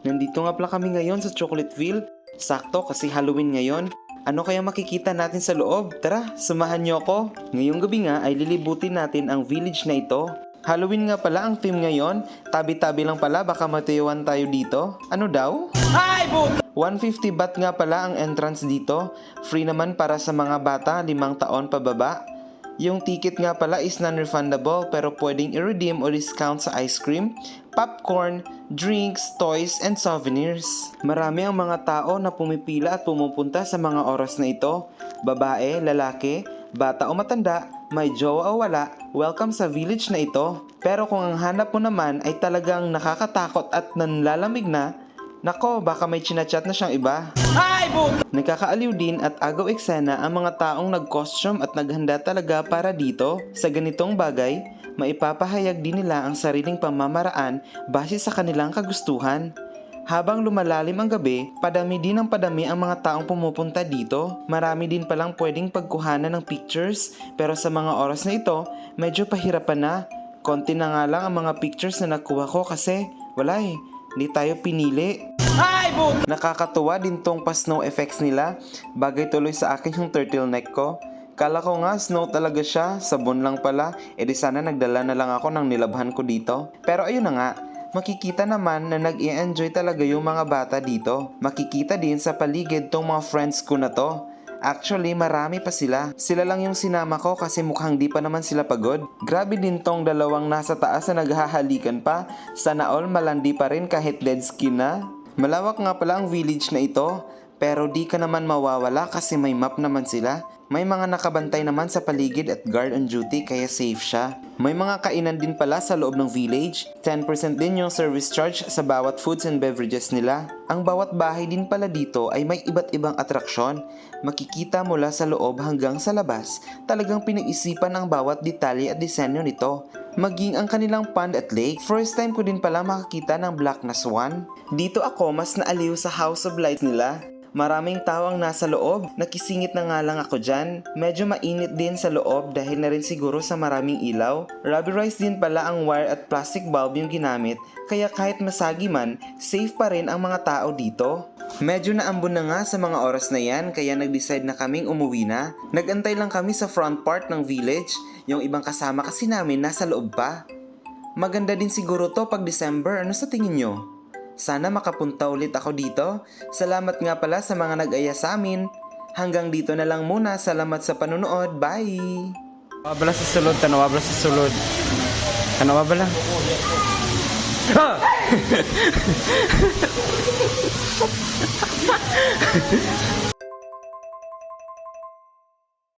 Nandito nga pala kami ngayon sa Chocolateville. Sakto kasi Halloween ngayon. Ano kaya makikita natin sa loob? Tara, samahan niyo ako. Ngayong gabi nga ay lilibutin natin ang village na ito. Halloween nga pala ang theme ngayon. Tabi-tabi lang pala, baka matuyuan tayo dito. Ano daw? Hi, boot! 150 baht nga pala ang entrance dito. Free naman para sa mga bata, 5 taon pababa. Yung ticket nga pala is non-refundable pero pwedeng i-redeem o discount sa ice cream, popcorn, drinks, toys, and souvenirs. Marami ang mga tao na pumipila at pumupunta sa mga oras na ito. Babae, lalaki, bata o matanda, may jowa o wala, welcome sa village na ito. Pero kung ang hanap mo naman ay talagang nakakatakot at nanlalamig na, nako, baka may chinachat na siyang iba. Hi, boot! Nakakaaliw din at agaw eksena ang mga taong nag-costume at naghanda talaga para dito. Sa ganitong bagay, maipapahayag din nila ang sariling pamamaraan base sa kanilang kagustuhan. Habang lumalalim ang gabi, padami din ang padami ang mga taong pumupunta dito. Marami din palang pwedeng pagkuhanan ng pictures, pero sa mga oras na ito, medyo pahirapan na. Konti na nga lang ang mga pictures na nakuha ko kasi wala hindi tayo pinili. Nakakatuwa din tong pa-snow effects nila. Bagay tuloy sa akin yung turtleneck ko. Kala ko nga snow talaga siya, sabon lang pala. Di sana nagdala na lang ako ng nilabhan ko dito. Pero ayun na nga, makikita naman na nag-i-enjoy talaga yung mga bata dito. Makikita din sa paligid tong mga friends ko na to. Actually, marami pa sila. Sila lang yung sinama ko kasi mukhang di pa naman sila pagod. Grabe din tong dalawang nasa taas na naghahalikan pa. Sana all malandi pa rin kahit dead skin na. Malawak nga pala ang village na ito, pero di ka naman mawawala kasi may map naman sila. May mga nakabantay naman sa paligid at guard on duty kaya safe siya. May mga kainan din pala sa loob ng village. 10% din yung service charge sa bawat foods and beverages nila. Ang bawat bahay din pala dito ay may iba't ibang atraksyon. Makikita mula sa loob hanggang sa labas. Talagang pinag-isipan ang bawat detalye at disenyo nito. Maging ang kanilang pond at lake. First time ko din pala makakita ng black na swan. Dito ako mas naaliw sa House of Lights nila. Maraming tao ang nasa loob, nakisingit na nga lang ako dyan. Medyo mainit din sa loob dahil na rin siguro sa maraming ilaw. Rubberized din pala ang wire at plastic bulb yung ginamit, kaya kahit masagi man, safe pa rin ang mga tao dito. Medyo naambon na nga sa mga oras na yan kaya nag-decide na kaming umuwi na. Nagantay lang kami sa front part ng village, yung ibang kasama kasi namin nasa loob pa. Maganda din siguro to pag December, ano sa tingin nyo? Sana makapunta ulit ako dito. Salamat nga pala sa mga nag-aya sa amin. Hanggang dito na lang muna. Salamat sa panunood. Bye! Wabala sa sulod, tanawabala sa sulod. Tanawabala.